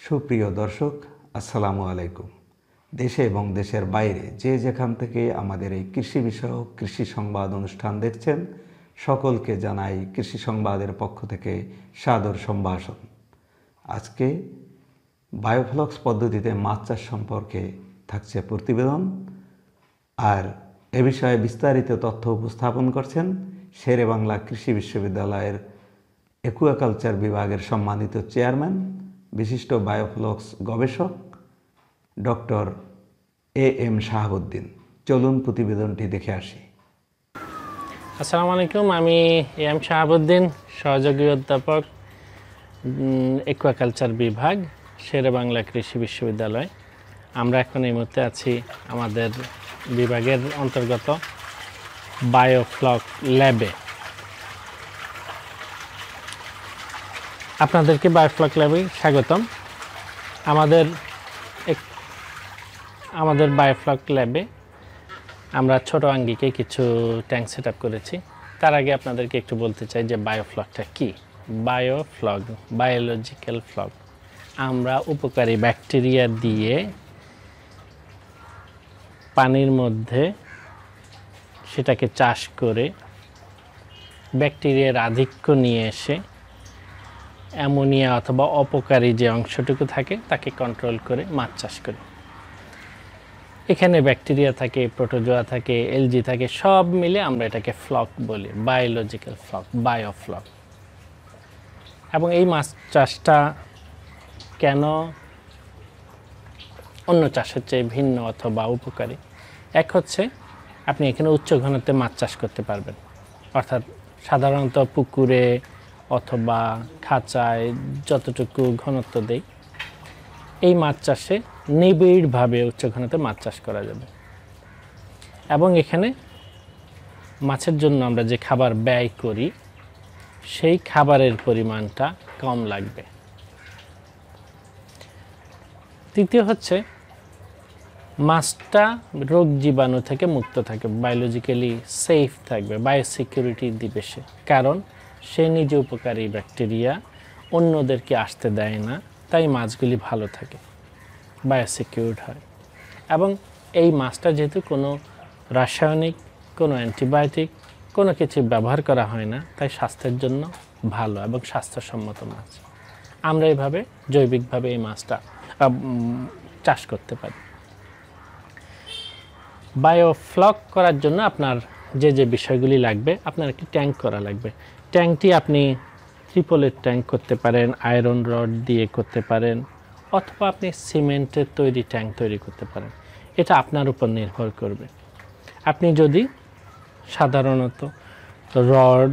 সুপ্রিয় দর্শক, আসসালামু আলাইকুম। দেশে এবং দেশের বাইরে যে যেখান থেকে আমাদের এই কৃষি বিষয়ক কৃষি সংবাদ অনুষ্ঠান দেখছেন, সকলকে জানাই কৃষি সংবাদের পক্ষ থেকে সাদর সম্ভাষণ। আজকে বায়োফ্লক্স পদ্ধতিতে মাছ চাষ সম্পর্কে থাকছে প্রতিবেদন, আর এ বিষয়ে বিস্তারিত তথ্য উপস্থাপন করছেন শেরেবাংলা কৃষি বিশ্ববিদ্যালয়ের একুয়াকালচার বিভাগের সম্মানিত চেয়ারম্যান, বিশিষ্ট বায়োফ্লক্স গবেষক ডক্টর এম শাহাবুদ্দিন। চলুন প্রতিবেদনটি দেখে আসি। আসসালামু আলাইকুম, আমি এম শাহাবুদ্দিন, সহযোগী অধ্যাপক, একুয়াকালচার বিভাগ, শেরেবাংলা কৃষি বিশ্ববিদ্যালয়। আমরা এখন এই মুহূর্তে আছি আমাদের বিভাগের অন্তর্গত বায়োফ্লক ল্যাবে। আপনাদেরকে বায়োফ্লক ল্যাবে স্বাগতম। আমাদের বায়োফ্লক ল্যাবে আমরা ছোট আঙ্গিকে কিছু ট্যাঙ্ক সেট আপ করেছি। তার আগে আপনাদেরকে একটু বলতে চাই যে বায়োফ্লকটা কি। বায়োফ্লক, বায়োলজিক্যাল ফ্লক, আমরা উপকারী ব্যাকটেরিয়া দিয়ে পানির মধ্যে সেটাকে চাষ করে ব্যাকটেরিয়ার আধিক্য নিয়ে এসে অ্যামোনিয়া অথবা অপকারী যে অংশটুকু থাকে তাকে কন্ট্রোল করে মাছ চাষ করি। এখানে ব্যাকটেরিয়া থাকে, প্রোটোজোয়া থাকে, এলজি থাকে, সব মিলে আমরা এটাকে ফ্লক বলি, বায়োলজিক্যাল ফ্লক, বায়োফ্লক। এবং এই মাছ চাষটা কেন অন্য চাষের চেয়ে ভিন্ন অথবা উপকারী? এক হচ্ছে আপনি এখানে উচ্চ ঘনত্বে মাছ চাষ করতে পারবেন, অর্থাৎ সাধারণত পুকুরে অথবা খাঁচায় যতটুকু ঘনত্ব দেই, এই মাছ চাষে নিবিড়ভাবে উচ্চ ঘনত্বে মাছ চাষ করা যাবে। এবং এখানে মাছের জন্য আমরা যে খাবার ব্যয় করি সেই খাবারের পরিমাণটা কম লাগবে। তৃতীয় হচ্ছে মাছটা রোগ জীবাণু থেকে মুক্ত থাকে, বায়োলজিক্যালি সেফ থাকবে, বায়োসিকিউরিটি দিবে সে, কারণ সে নিজে উপকারী ব্যাকটেরিয়া অন্যদেরকে আসতে দেয় না, তাই মাছগুলি ভালো থাকে, বায়োসিকিউরড হয়। এবং এই মাছটা যেহেতু কোনো রাসায়নিক, কোনো অ্যান্টিবায়োটিক, কোনো কিছু ব্যবহার করা হয় না, তাই স্বাস্থ্যের জন্য ভালো এবং স্বাস্থ্যসম্মত মাছ। আমরা এইভাবে জৈবিকভাবে এই মাছটা চাষ করতে পারি। বায়োফ্লক করার জন্য আপনার যে যে বিষয়গুলি লাগবে, আপনার একটি ট্যাঙ্ক করা লাগবে। ট্যাঙ্কটি আপনি ট্রিপলের ট্যাঙ্ক করতে পারেন, আয়রন রড দিয়ে করতে পারেন, অথবা আপনি সিমেন্টের তৈরি ট্যাঙ্ক তৈরি করতে পারেন। এটা আপনার উপর নির্ভর করবে। আপনি যদি সাধারণত রড,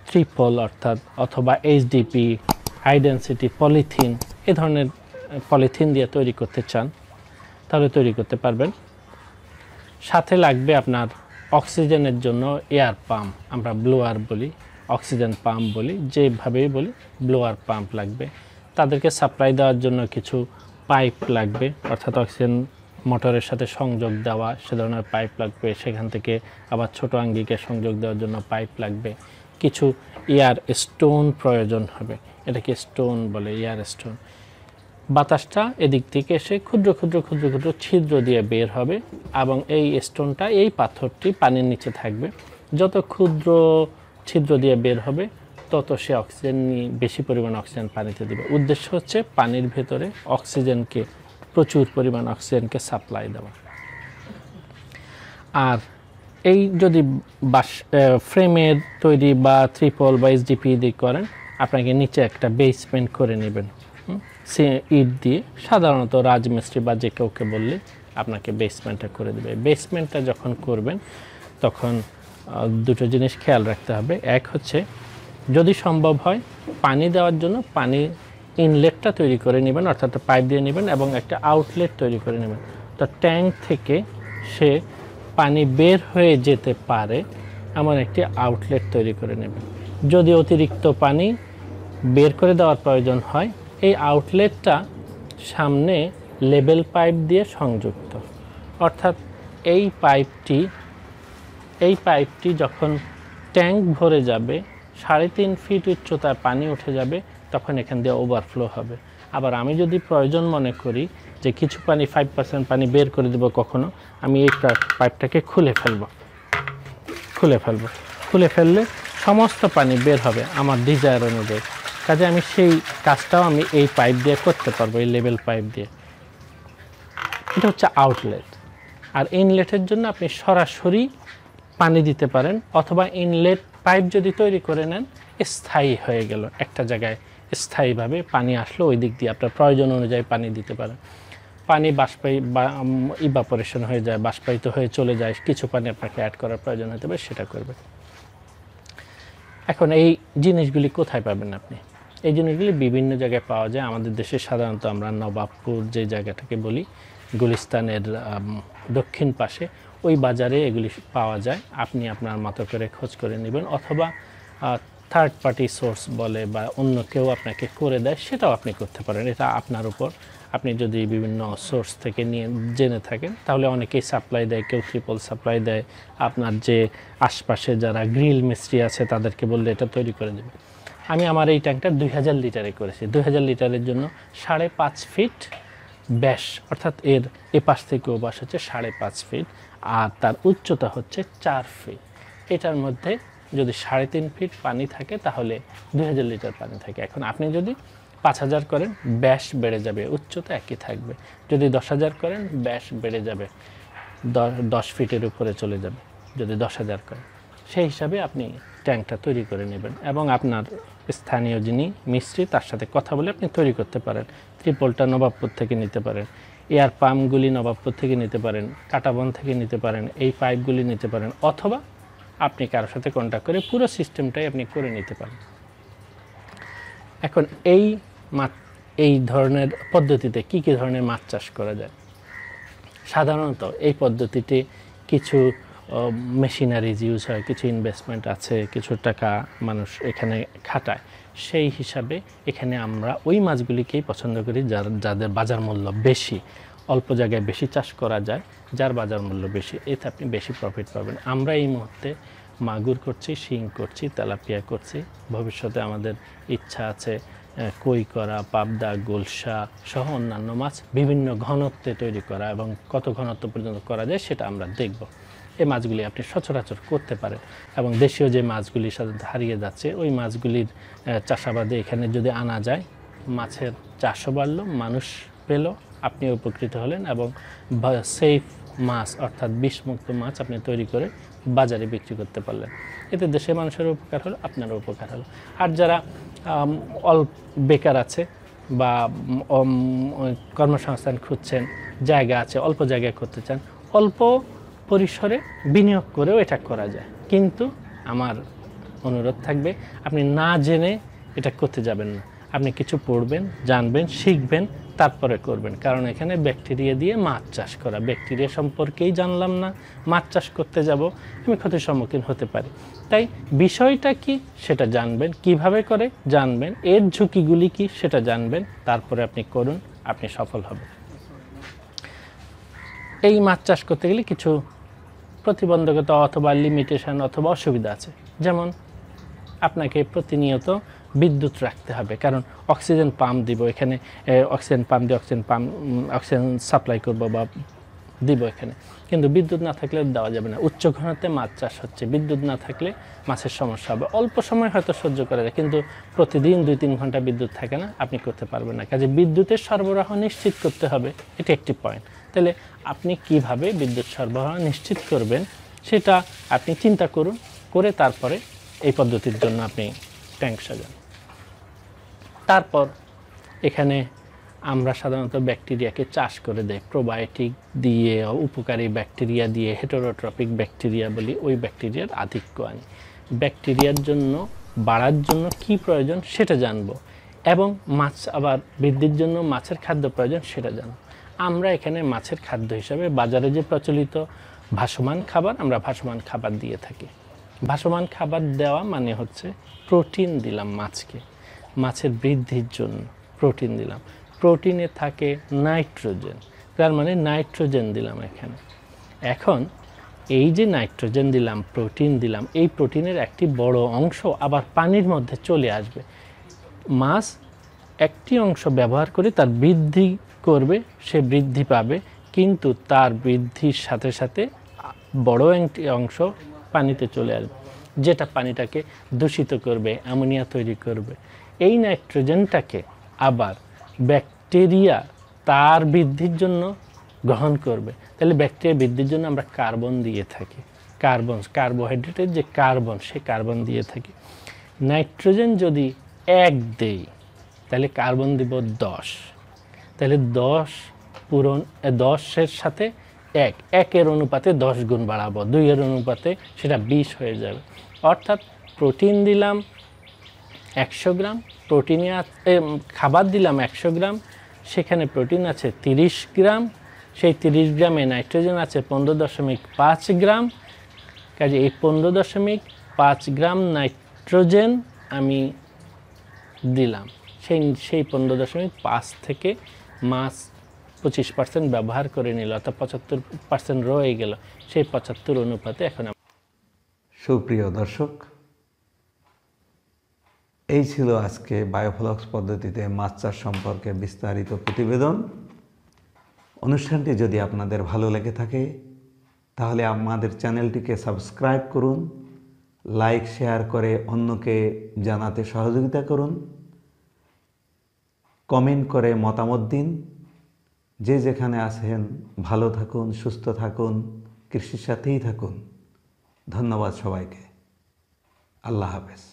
ট্রিপল অর্থাৎ অথবা এইচডিপি, হাই ডেনসিটি পলিথিন, এ ধরনের পলিথিন দিয়ে তৈরি করতে চান তাহলে তৈরি করতে পারবেন। সাথে লাগবে আপনার অক্সিজেনের জন্য এয়ার পাম্প, আমরা ব্লোয়ার বলি, অক্সিজেন পাম্প বলি, যেভাবেই বলি ব্লোয়ার পাম্প লাগবে। তাদেরকে সাপ্লাই দেওয়ার জন্য কিছু পাইপ লাগবে, অর্থাৎ অক্সিজেন মোটরের সাথে সংযোগ দেওয়া সে ধরনের পাইপ লাগবে। সেখান থেকে আবার ছোট আঙ্গিকে সংযোগ দেওয়ার জন্য পাইপ লাগবে। কিছু এয়ার স্টোন প্রয়োজন হবে, এটাকে স্টোন বলে, এয়ার স্টোন। বাতাসটা এদিক থেকে এসে ক্ষুদ্র ক্ষুদ্র ক্ষুদ্র ক্ষুদ্র ছিদ্র দিয়ে বের হবে এবং এই স্টোনটা, এই পাথরটি পানির নিচে থাকবে। যত ক্ষুদ্র ছিদ্র দিয়ে বের হবে তত সে অক্সিজেন নিয়ে বেশি পরিমাণ অক্সিজেন পানিতে দেবে। উদ্দেশ্য হচ্ছে পানির ভেতরে অক্সিজেনকে, প্রচুর পরিমাণ অক্সিজেনকে সাপ্লাই দেওয়া। আর এই যদি ফ্রেমের তৈরি বা ট্রিপল বা এইচডিপি দিয়ে করেন, আপনাকে নিচে একটা বেসমেন্ট করে নেবেন ইট দিয়ে। সাধারণত রাজমিস্ত্রি বা যে কাউকে বললে আপনাকে বেসমেন্টটা করে দেবে। বেসমেন্টটা যখন করবেন তখন দুটো জিনিস খেয়াল রাখতে হবে। এক হচ্ছে যদি সম্ভব হয় পানি দেওয়ার জন্য পানি ইনলেটটা তৈরি করে নেবেন, অর্থাৎ পাইপ দিয়ে নেবেন এবং একটা আউটলেট তৈরি করে নেবেন। তো ট্যাঙ্ক থেকে সে পানি বের হয়ে যেতে পারে এমন একটি আউটলেট তৈরি করে নেবেন। যদি অতিরিক্ত পানি বের করে দেওয়ার প্রয়োজন হয়, এই আউটলেটটা সামনে লেবেল পাইপ দিয়ে সংযুক্ত, অর্থাৎ এই পাইপটি যখন ট্যাঙ্ক ভরে যাবে, 3.5 ফিট উচ্চতায় পানি উঠে যাবে, তখন এখান দিয়ে ওভারফ্লো হবে। আবার আমি যদি প্রয়োজন মনে করি যে কিছু পানি 5% পানি বের করে দেবো, কখনো আমি এই পাইপটাকে খুলে ফেললে সমস্ত পানি বের হবে আমার ডিজায়ার অনুযায়ী। কাজে আমি সেই কাজটাও আমি এই পাইপ দিয়ে করতে পারবো, এই লেভেল পাইপ দিয়ে। এটা হচ্ছে আউটলেট। আর ইনলেটের জন্য আপনি সরাসরি পানি দিতে পারেন, অথবা ইনলেট পাইপ যদি তৈরি করে নেন, স্থায়ী হয়ে গেল, একটা জায়গায় স্থায়ীভাবে পানি আসলো, ওই দিক দিয়ে আপনার প্রয়োজন অনুযায়ী পানি দিতে পারেন। পানি ইভাপোরেশন হয়ে যায়, বাষ্পায়িত হয়ে চলে যায়, কিছু পানি আপনাকে অ্যাড করার প্রয়োজন হতে পারে, সেটা করবে। এখন এই জিনিসগুলি কোথায় পাবেন আপনি? এই জিনিসগুলি বিভিন্ন জায়গায় পাওয়া যায়। আমাদের দেশে সাধারণত আমরা নবাবপুর যে জায়গাটাকে বলি, গুলিস্তানের দক্ষিণ পাশে, ওই বাজারে এগুলি পাওয়া যায়। আপনি আপনার মতো করে খোঁজ করে নেবেন, অথবা থার্ড পার্টি সোর্স বলে বা অন্য কেউ আপনাকে করে দেয়, সেটাও আপনি করতে পারেন। এটা আপনার উপর। আপনি যদি বিভিন্ন সোর্স থেকে নিয়ে জেনে থাকেন, তাহলে অনেকেই সাপ্লাই দেয়, কেউ ট্রিপল সাপ্লাই দেয়। আপনার যে আশপাশে যারা গ্রিল মিস্ত্রি আছে তাদেরকে বললে এটা তৈরি করে দেবে। আমি আমার এই ট্যাঙ্কটা 2000 লিটারে করেছি। 2000 লিটারের জন্য 5.5 ফিট ব্যাস, অর্থাৎ এর এপাশ থেকে ও পাশ হচ্ছে 5.5 ফিট, আর তার উচ্চতা হচ্ছে 4 ফিট। এটার মধ্যে যদি 3.5 ফিট পানি থাকে তাহলে 2000 লিটার পানি থাকে। এখন আপনি যদি 5000 করেন, ব্যাস বেড়ে যাবে, উচ্চতা একই থাকবে। যদি 10,000 করেন, ব্যাস বেড়ে যাবে, 10 ফিটের উপরে চলে যাবে যদি 10,000 করেন। সেই হিসাবে আপনি ট্যাঙ্কটা তৈরি করে নেবেন, এবং আপনার স্থানীয় যিনি মিস্ত্রি তার সাথে কথা বলে আপনি তৈরি করতে পারেন। ত্রিপলটা নবাবপুর থেকে নিতে পারেন, এয়ার পাম্পগুলি নবাবপুর থেকে নিতে পারেন, কাটাবন থেকে নিতে পারেন, এই পাইপগুলি নিতে পারেন, অথবা আপনি কারোর সাথে কন্ট্যাক্ট করে পুরো সিস্টেমটাই আপনি করে নিতে পারেন। এখন এই ধরনের পদ্ধতিতে কি ধরনের মাছ চাষ করা যায়? সাধারণত এই পদ্ধতিতে কিছু মেশিনারিজ ইউজ হয়, কিছু ইনভেস্টমেন্ট আছে, কিছু টাকা মানুষ এখানে খাটায়। সেই হিসাবে এখানে আমরা ওই মাছগুলিকেই পছন্দ করি যাদের বাজার মূল্য বেশি, অল্প জায়গায় বেশি চাষ করা যায়, যার বাজার মূল্য বেশি, এতে আপনি বেশি প্রফিট পাবেন। আমরা এই মুহূর্তে মাগুর করছি, শিং করছি, তেলাপিয়া করছি। ভবিষ্যতে আমাদের ইচ্ছা আছে কই করা, পাবদা, গোলসা সহ অন্যান্য মাছ বিভিন্ন ঘনত্বে তৈরি করা, এবং কত ঘনত্ব পর্যন্ত করা যায় সেটা আমরা দেখব। এই মাছগুলি আপনি সচরাচর করতে পারেন, এবং দেশীয় যে মাছগুলি সাধারণত হারিয়ে যাচ্ছে, ওই মাছগুলির চাষাবাদে এখানে যদি আনা যায়, মাছের চাষও বাড়লো, মানুষ পেল, আপনি উপকৃত হলেন, এবং সেফ মাছ অর্থাৎ বিষমুক্ত মাছ আপনি তৈরি করে বাজারে বিক্রি করতে পারলেন। এতে দেশের মানুষের উপকার হলো, আপনারও উপকার হলো। আর যারা বেকার আছে বা কর্মসংস্থান খুঁজছেন, জায়গা আছে, অল্প জায়গায় করতে চান, অল্প পরিসরে বিনিয়োগ করেও এটা করা যায়। কিন্তু আমার অনুরোধ থাকবে, আপনি না জেনে এটা করতে যাবেন না। আপনি কিছু পড়বেন, জানবেন, শিখবেন, তারপরে করবেন। কারণ এখানে ব্যাকটেরিয়া দিয়ে মাছ চাষ করা, ব্যাকটেরিয়া সম্পর্কেই জানলাম না, মাছ চাষ করতে যাব, আমি ক্ষতির সম্মুখীন হতে পারি। তাই বিষয়টা কি সেটা জানবেন, কিভাবে করে জানবেন, এর ঝুঁকিগুলি কি সেটা জানবেন, তারপরে আপনি করুন, আপনি সফল হবেন। এই মাছ চাষ করতে গেলে কিছু প্রতিবন্ধকতা অথবা লিমিটেশন অথবা অসুবিধা আছে। যেমন আপনাকে প্রতিনিয়ত বিদ্যুৎ রাখতে হবে, কারণ অক্সিজেন পাম্প দিব এখানে, অক্সিজেন পাম্প দিয়ে অক্সিজেন সাপ্লাই করবো বা দিব এখানে, কিন্তু বিদ্যুৎ না থাকলে দেওয়া যাবে না। উচ্চ ঘনত্বে মাছ চাষ হচ্ছে, বিদ্যুৎ না থাকলে মাছের সমস্যা হবে। অল্প সময় হয়তো সহ্য করা যায়, কিন্তু প্রতিদিন 2-3 ঘন্টা বিদ্যুৎ থাকে না, আপনি করতে পারবেন না। কাজে বিদ্যুতের সরবরাহ নিশ্চিত করতে হবে, এটা একটি পয়েন্ট। তাহলে আপনি কিভাবে বিদ্যুৎ সরবরাহ নিশ্চিত করবেন সেটা আপনি চিন্তা করুন, করে তারপরে এই পদ্ধতির জন্য আপনি ট্যাঙ্ক সাজান। তারপর এখানে আমরা সাধারণত ব্যাকটেরিয়াকে চাষ করে দেয়, প্রোবায়োটিক দিয়ে, উপকারী ব্যাকটেরিয়া দিয়ে, হেটেরোট্রপিক ব্যাকটেরিয়া বলি, ওই ব্যাকটেরিয়ার আধিক্য আনি। ব্যাকটেরিয়ার জন্য বাড়ার জন্য কি প্রয়োজন সেটা জানবো, এবং মাছ আবার বৃদ্ধির জন্য মাছের খাদ্য প্রয়োজন সেটা জানবো। আমরা এখানে মাছের খাদ্য হিসাবে বাজারে যে প্রচলিত ভাসমান খাবার, আমরা ভাসমান খাবার দিয়ে থাকি। ভাসমান খাবার দেওয়া মানে হচ্ছে প্রোটিন দিলাম মাছকে, মাছের বৃদ্ধির জন্য প্রোটিন দিলাম। প্রোটিনে থাকে নাইট্রোজেন, তার মানে নাইট্রোজেন দিলাম এখানে। এখন এই যে নাইট্রোজেন দিলাম, প্রোটিন দিলাম, এই প্রোটিনের একটি বড় অংশ আবার পানির মধ্যে চলে আসবে। মাছ একটি অংশ ব্যবহার করে তার বৃদ্ধি করবে, সে বৃদ্ধি পাবে, কিন্তু তার বৃদ্ধির সাথে সাথে বড় একটি অংশ পানিতে চলে আসবে, যেটা পানিটাকে দূষিত করবে, অ্যামোনিয়া তৈরি করবে। এই নাইট্রোজেনটাকে আবার ব্যাকটেরিয়া তার বৃদ্ধির জন্য গ্রহণ করবে। তাহলে ব্যাকটেরিয়া বৃদ্ধির জন্য আমরা কার্বন দিয়ে থাকি, কার্বোহাইড্রেটের যে কার্বন, সে কার্বন দিয়ে থাকি। নাইট্রোজেন যদি 1 দেই তাহলে কার্বন দিব 10, তাহলে 10-এর সাথে 1-এর অনুপাতে 10 গুণ বাড়াবো, 2-এর অনুপাতে সেটা 20 হয়ে যাবে। অর্থাৎ প্রোটিন দিলাম 100 গ্রাম, খাবার দিলাম 100 গ্রাম, সেখানে প্রোটিন আছে 30 গ্রাম, সেই 30 গ্রামে নাইট্রোজেন আছে 15.5 গ্রাম। কাজে এই 15.5 গ্রাম নাইট্রোজেন আমি দিলাম, সেই 15.5 থেকে মাছ 25% ব্যবহার করে নিল, অর্থাৎ 75% রয়ে গেল। সেই 75 অনুপাতে এখন সুপ্রিয় দর্শক, এই ছিল আজকে বায়োফ্লক্স পদ্ধতিতে মাছ চাষ সম্পর্কে বিস্তারিত প্রতিবেদন। অনুষ্ঠানটি যদি আপনাদের ভালো লেগে থাকে তাহলে আমাদের চ্যানেলটিকে সাবস্ক্রাইব করুন, লাইক শেয়ার করে অন্যকে জানাতে সহযোগিতা করুন, কমেন্ট করে মতামত দিন। যে যেখানে আছেন ভালো থাকুন, সুস্থ থাকুন, কৃষির সাথেই থাকুন। ধন্যবাদ সবাইকে। আল্লাহ হাফেজ।